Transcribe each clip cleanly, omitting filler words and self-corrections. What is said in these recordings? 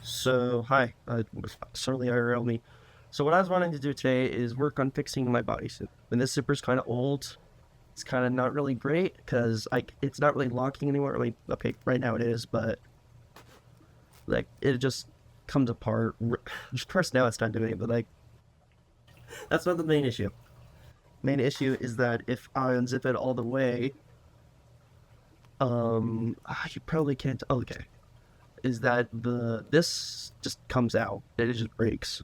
So, hi, certainly IRL me. So what I was wanting to do today is work on fixing my bodysuit. And this zipper's kind of old. It's kind of not really great because it's not really locking anymore. I mean, okay, right now it is, but like it just comes apart. Of course, now it's not doing it, but like that's not the main issue. Main issue is that if I unzip it all the way, you probably can't. Okay, is that this just comes out. It just breaks.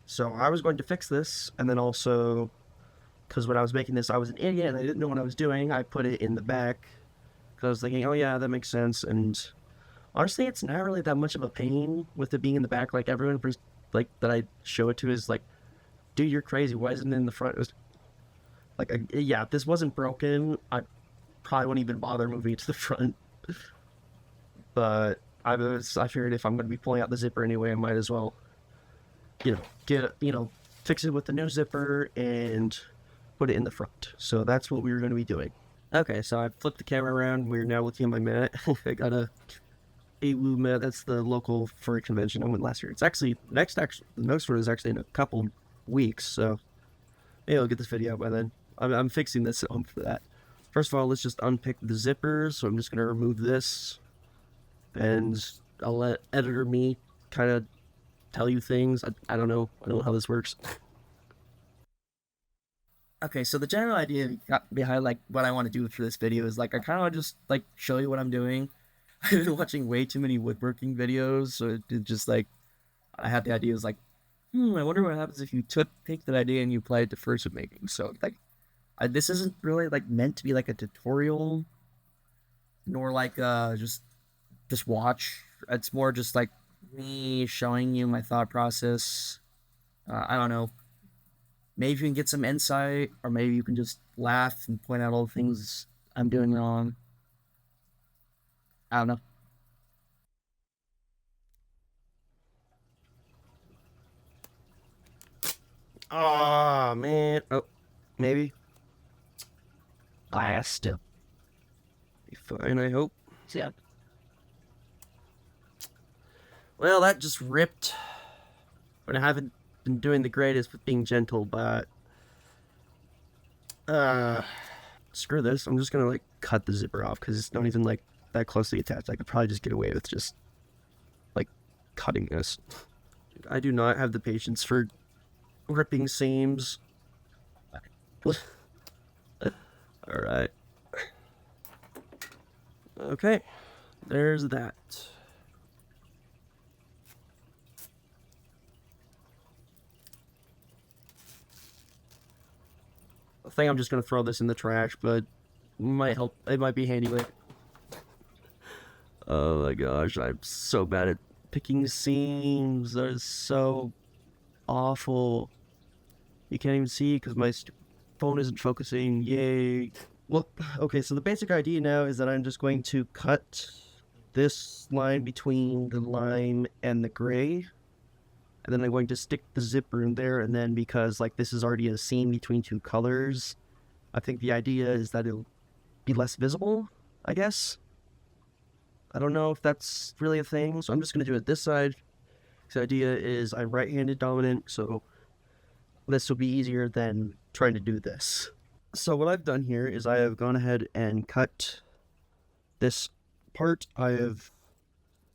So I was going to fix this, and then also, because when I was making this, I was an idiot and I didn't know what I was doing. I put it in the back because I was thinking, oh yeah, that makes sense. And honestly, it's not really that much of a pain with it being in the back. Like everyone, like that I show it to is like, dude, you're crazy. Why isn't it in the front? It was like, yeah, if this wasn't broken, I probably wouldn't even bother moving it to the front. But I figured if I'm going to be pulling out the zipper anyway, I might as well fix it with the new zipper and put it in the front. So that's what we were going to be doing. Okay, so I flipped the camera around. We're now looking at my mat. I got a AWU mat. That's the local furry convention I went last year. It's actually, the next one is actually in a couple weeks, so maybe I'll get this video out by then. I'm fixing this at home for that. First of all, let's just unpick the zippers. So I'm just going to remove this, and I'll let editor me kind of tell you things. I don't know how this works. Okay, so the general idea behind like what I want to do for this video is like I kind of just like show you what I'm doing. I've been watching way too many woodworking videos, so it just like I had the idea is like, I wonder what happens if you take that idea and you apply it to fursuit making. So like, this isn't really like meant to be like a tutorial, nor like just watch. It's more just like me showing you my thought process. I don't know. Maybe you can get some insight, or maybe you can just laugh and point out all the things I'm doing wrong. I don't know. Oh man. Oh, maybe. I still be fine, I hope. Yeah. Well, that just ripped. But I haven't been doing the greatest with being gentle, but screw this. I'm just gonna like cut the zipper off because it's not even like that closely attached. I could probably just get away with just like cutting this. I do not have the patience for ripping seams. Alright. Okay. There's that. I think I'm just gonna throw this in the trash, but it might help. It might be handy later. Oh my gosh, I'm so bad at picking seams. That is so awful. You can't even see because my phone isn't focusing. Yay. Well, okay, so the basic idea now is that I'm just going to cut this line between the lime and the gray. And then I'm going to stick the zipper in there, and then because like this is already a seam between two colors, I think the idea is that it'll be less visible, I guess. I don't know if that's really a thing, so I'm just going to do it this side. The idea is I'm right-handed dominant, so this will be easier than trying to do this. So what I've done here is I have gone ahead and cut this part. I have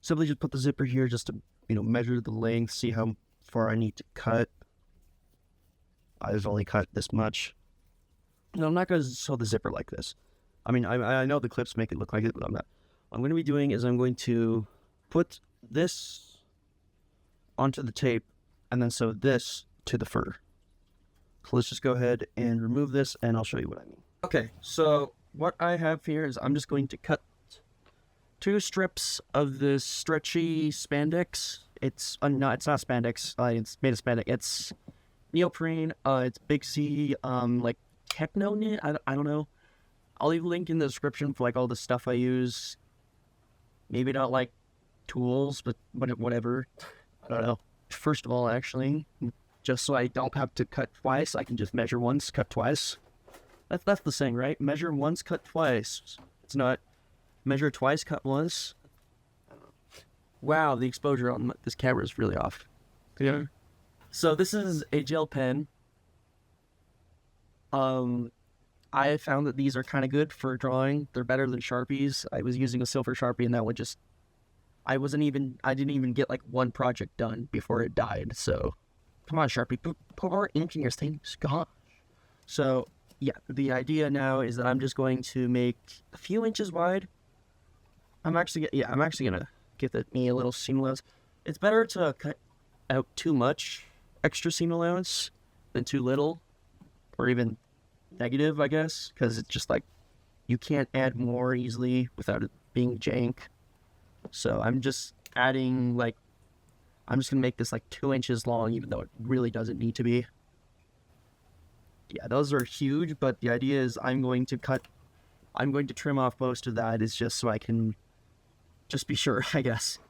simply just put the zipper here just to measure the length, see how far I need to cut. I've only cut this much. No, I'm not going to sew the zipper like this. I mean, I know the clips make it look like it, but I'm not. What I'm going to be doing is I'm going to put this onto the tape and then sew this to the fur. So let's just go ahead and remove this and I'll show you what I mean. Okay, so what I have here is I'm just going to cut 2 strips of this stretchy spandex. It's no, it's not spandex. It's made of spandex. It's neoprene. It's BigZ. Like techno knit. I don't know. I'll leave a link in the description for like all the stuff I use. Maybe not like tools, but whatever. I don't know. First of all, actually, just so I don't have to cut twice, I can just measure once, cut twice. That's the saying, right? Measure once, cut twice. It's not measure twice, cut once. Wow, the exposure on this camera is really off. Yeah. So this is a gel pen. I found that these are kind of good for drawing. They're better than Sharpies. I was using a silver Sharpie and that would just, I didn't even get like one project done before it died. So come on, Sharpie, put more ink in your things. God. So yeah, the idea now is that I'm just going to make a few inches wide. I'm actually gonna give me a little seam allowance. It's better to cut out too much extra seam allowance than too little, or even negative, I guess, because it's just like you can't add more easily without it being jank. So I'm just adding like, I'm just gonna make this like 2 inches long, even though it really doesn't need to be. Yeah, those are huge, but the idea is I'm going to trim off most of that, is just so I can just be sure, I guess.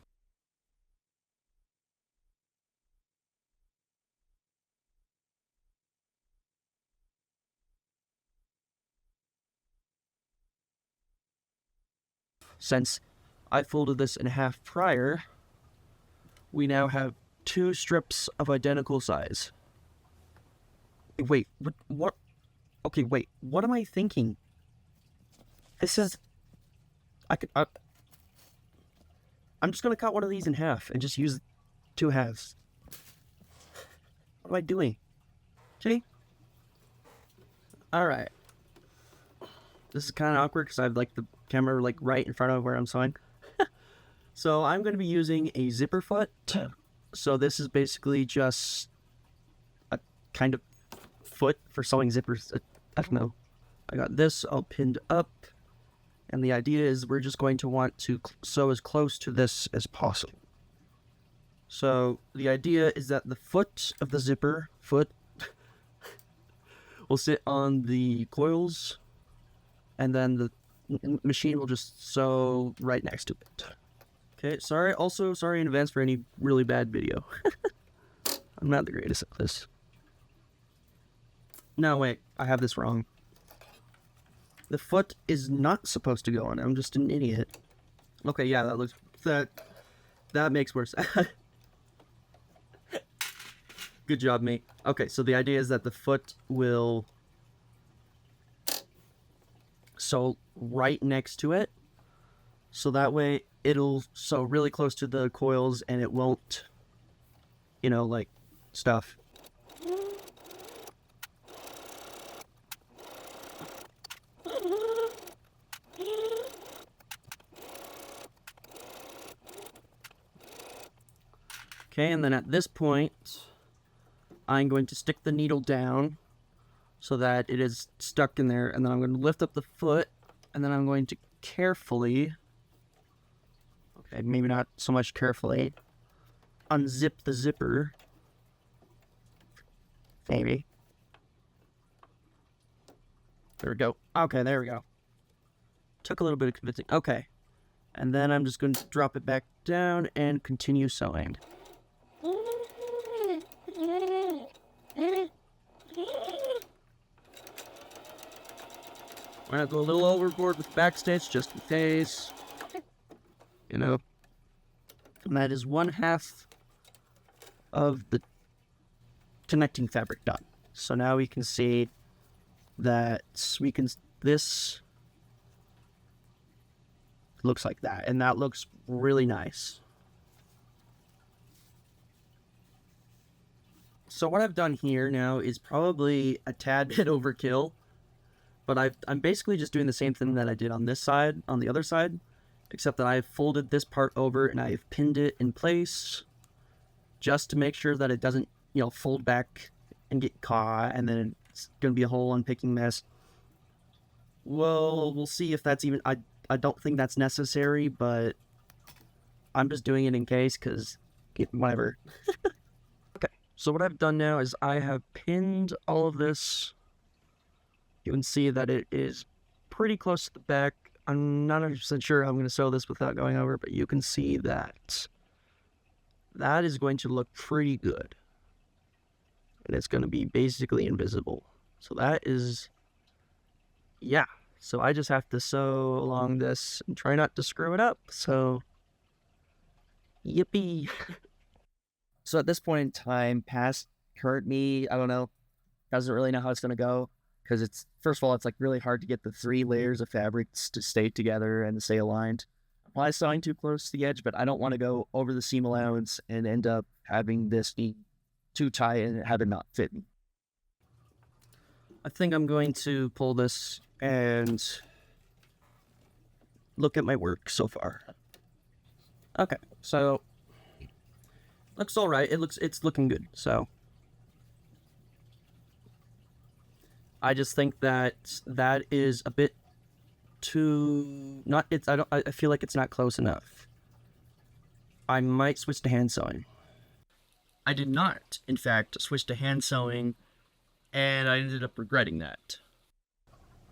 Since I folded this in half prior, we now have 2 strips of identical size. Wait, what? Okay, wait, what am I thinking? This is, I'm just gonna cut one of these in half and just use 2 halves. What am I doing? See? Alright. This is kind of awkward because I have like the camera like right in front of where I'm sewing. So I'm going to be using a zipper foot. So this is basically just a kind of foot for sewing zippers. I don't know. I got this all pinned up. And the idea is we're just going to want to sew as close to this as possible. So the idea is that the foot of the zipper, will sit on the coils. And then the machine will just sew right next to it. Okay, sorry in advance for any really bad video. I'm not the greatest at this. No, wait, I have this wrong. The foot is not supposed to go on. I'm just an idiot. Okay, yeah, that makes more sense. Good job, mate. Okay, so the idea is that the foot will sew right next to it, so that way it'll sew really close to the coils and it won't, like, stuff. Okay, and then at this point, I'm going to stick the needle down so that it is stuck in there, and then I'm going to lift up the foot, and then I'm going to carefully, okay, maybe not so much carefully, unzip the zipper. Maybe. There we go. Okay, there we go. Took a little bit of convincing. Okay. And then I'm just going to drop it back down and continue sewing. We're gonna go a little overboard with backstitch just in case. And that is 1/2 of the connecting fabric done. So now we can see that this looks like that, and that looks really nice. So what I've done here now is probably a tad bit overkill, but I'm basically just doing the same thing that I did on this side, on the other side, except that I've folded this part over and I've pinned it in place just to make sure that it doesn't, fold back and get caught, and then it's going to be a whole unpicking mess. Well, we'll see if that's even, I don't think that's necessary, but I'm just doing it in case, because whatever. Okay, so what I've done now is I have pinned all of this. You can see that it is pretty close to the back. I'm not 100% sure how I'm going to sew this without going over, but you can see that that is going to look pretty good. And it's going to be basically invisible. So that is, yeah. So I just have to sew along this and try not to screw it up. So Yippee! So at this point in time, past current me, I don't know, doesn't really know how it's gonna go because it's first of all, it's like really hard to get the 3 layers of fabrics to stay together and to stay aligned. I'm probably sawing too close to the edge, but I don't want to go over the seam allowance and end up having this be too tight and have it not fit me. I think I'm going to pull this and look at my work so far. Okay, so looks all right. It's looking good. So I just think that that is a bit too not. It's I feel like it's not close enough. I might switch to hand sewing. I did not, in fact, switch to hand sewing, and I ended up regretting that.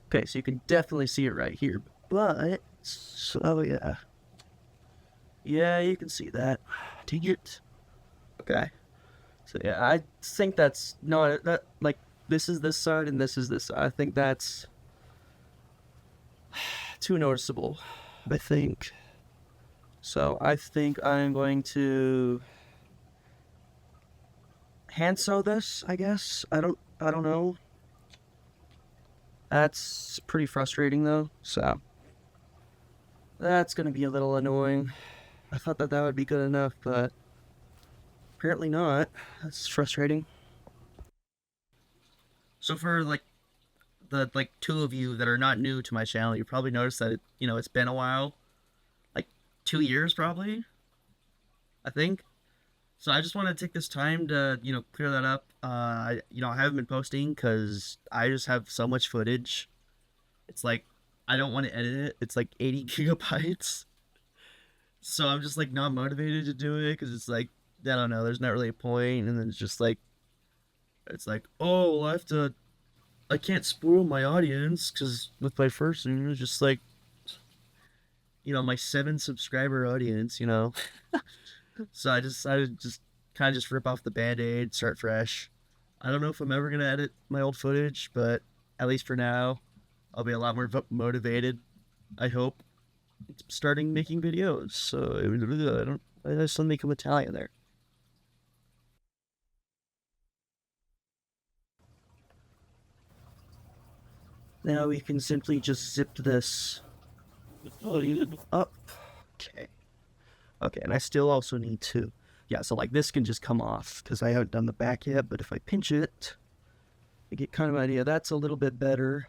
Okay, so you can definitely see it right here, but oh yeah, you can see that. Dang it. Okay. So yeah, I think that's no that like this is this side and this is this side. I think that's too noticeable. I think. So I think I'm going to hand sew this, I guess. I don't know. That's pretty frustrating though. So that's gonna be a little annoying. I thought that would be good enough, but apparently not. That's frustrating. So for like the two of you that are not new to my channel, you probably noticed that it's been a while, like 2 years probably, I think. So I just want to take this time to clear that up. I haven't been posting because I just have so much footage. It's like I don't want to edit it. It's like 80 gigabytes. So I'm just like not motivated to do it because it's like I don't know. There's not really a point, and then it's like, oh, I can't spoil my audience because with my first one, it's just like, my 7 subscriber audience, So I decided to just kind of just rip off the band-aid, start fresh. I don't know if I'm ever gonna edit my old footage, but at least for now, I'll be a lot more motivated. I hope starting making videos. So I just suddenly become Italian there. Now we can simply just zip this up. Okay. Okay, and I still also need to, yeah, so like this can just come off because I haven't done the back yet, but if I pinch it, I get kind of an idea. That's a little bit better.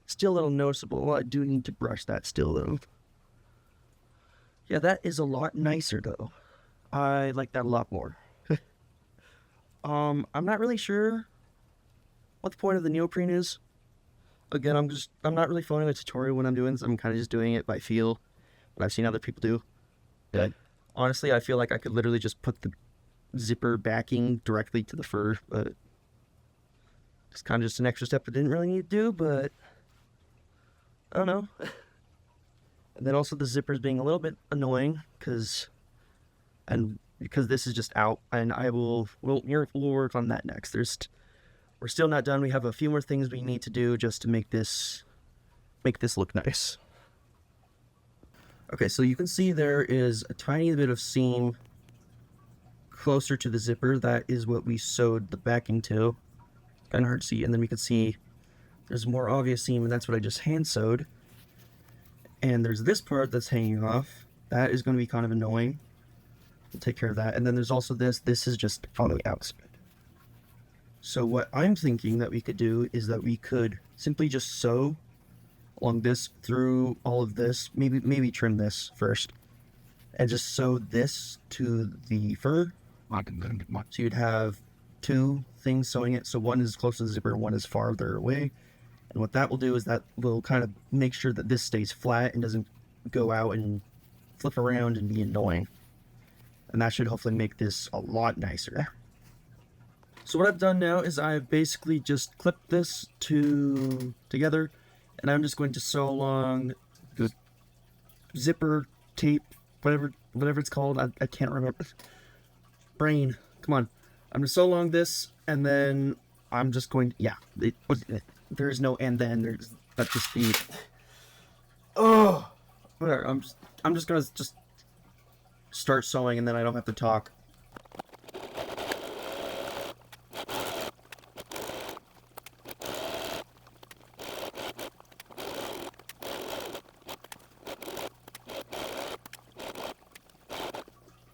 Still a little noticeable. I do need to brush that still though. Yeah, that is a lot nicer though. I like that a lot more. I'm not really sure what the point of the neoprene is. Again, I'm not really following a tutorial when I'm doing this. I'm kind of just doing it by feel, what I've seen other people do. But honestly, I feel like I could literally just put the zipper backing directly to the fur, but it's kind of just an extra step I didn't really need to do, but I don't know. And then also the zippers being a little bit annoying because this is just out, and we'll work on that next. We're still not done. We have a few more things we need to do just to make this look nice. Okay, so you can see there is a tiny bit of seam closer to the zipper. That is what we sewed the backing to. Kind of hard to see, and then we can see there's more obvious seam, and that's what I just hand sewed. And there's this part that's hanging off. That is going to be kind of annoying. We'll take care of that. And then there's also this. This is just on the outside. So what I'm thinking that we could do is that we could simply just sew along this through all of this. Maybe trim this first. And just sew this to the fur. So you'd have 2 things sewing it. So one is close to the zipper, one is farther away. And what that will do is that will kind of make sure that this stays flat and doesn't go out and flip around and be annoying. And that should hopefully make this a lot nicer. So what I've done now is I've basically just clipped this together, and I'm just going to sew along the zipper tape, whatever it's called. I can't remember. Brain, come on. I'm gonna sew along this, and then I'm just going to, there's no and then. That's just the, whatever. I'm just gonna start sewing and then I don't have to talk.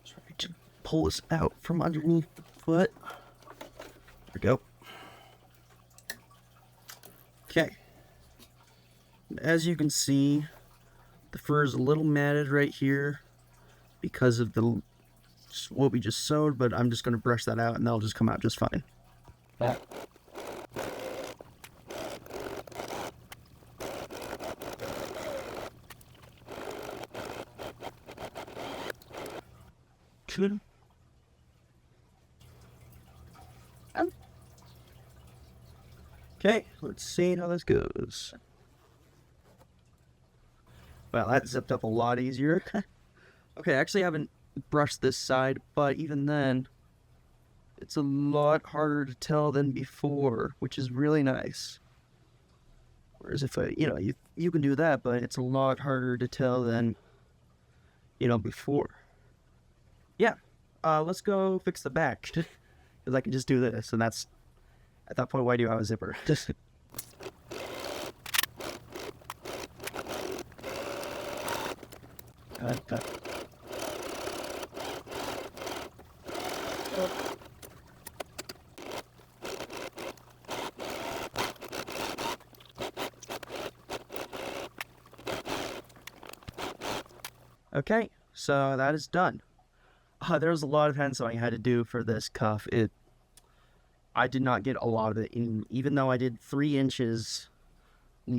Try to pull this out from underneath the foot. There we go. Okay. As you can see, the fur is a little matted right here because of what we just sewed, but I'm just going to brush that out and that'll just come out just fine. Yeah. Good. Okay, let's see how this goes. Well, that zipped up a lot easier. Okay, I actually haven't brushed this side, but even then, it's a lot harder to tell than before, which is really nice. Whereas if you can do that, but it's a lot harder to tell than, before. Yeah, let's go fix the back, because I can just do this, and that's, at that point, why do you have a zipper? Cut. Okay, so that is done. There was a lot of hand sewing I had to do for this cuff. I did not get a lot of it in, even though I did 3 inches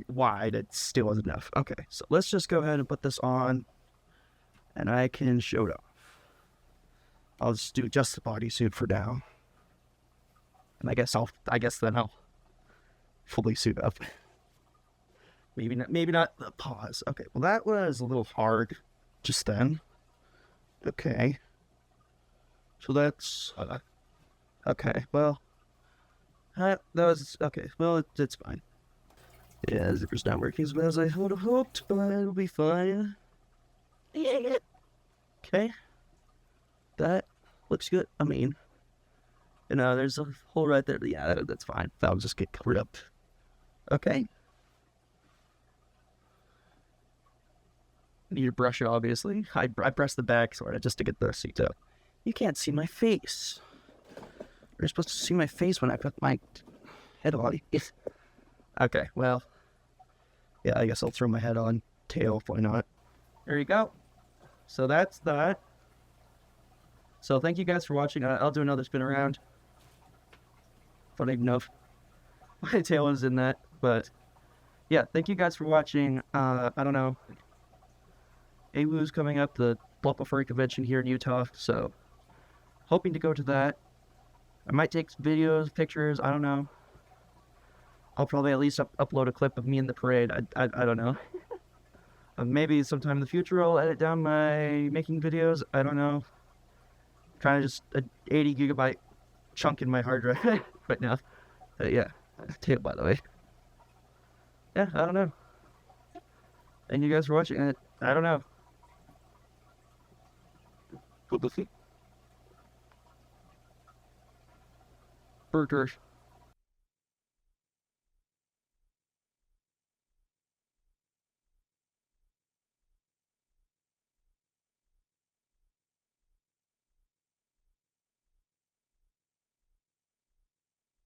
wide, it still wasn't enough. Okay, so let's just go ahead and put this on, and I can show it off. I'll just do just the bodysuit for now, and I guess then I'll fully suit up. Maybe not the pause. Okay, well that was a little hard just then. Okay, so that's okay. Well, that was okay. Well, it's fine. Yeah, the zipper's not working as well as I would have hoped, but it'll be fine. Yeah. Okay, that looks good. I mean, there's a hole right there. Yeah, that's fine. That'll just get covered up. Okay. Need to brush it, obviously. I press the back sort of just to get the seat out. You can't see my face. You're supposed to see my face when I put my head on. Okay, well, yeah, I guess I'll throw my head on. Tail, why not? There you go. So that's that. So thank you guys for watching. I'll do another spin around. I don't even know if my tail is in that, but yeah, thank you guys for watching. I don't know. AWU's coming up, the Local Furry Convention here in Utah, so hoping to go to that. I might take some videos, pictures, I don't know. I'll probably at least upload a clip of me in the parade. I don't know. Maybe sometime in the future I'll edit down my making videos. I don't know. Kind of just an 80 gigabyte chunk in my hard drive right now. Yeah, tail by the way. Yeah, I don't know. Thank you guys for watching. I don't know. Burgers.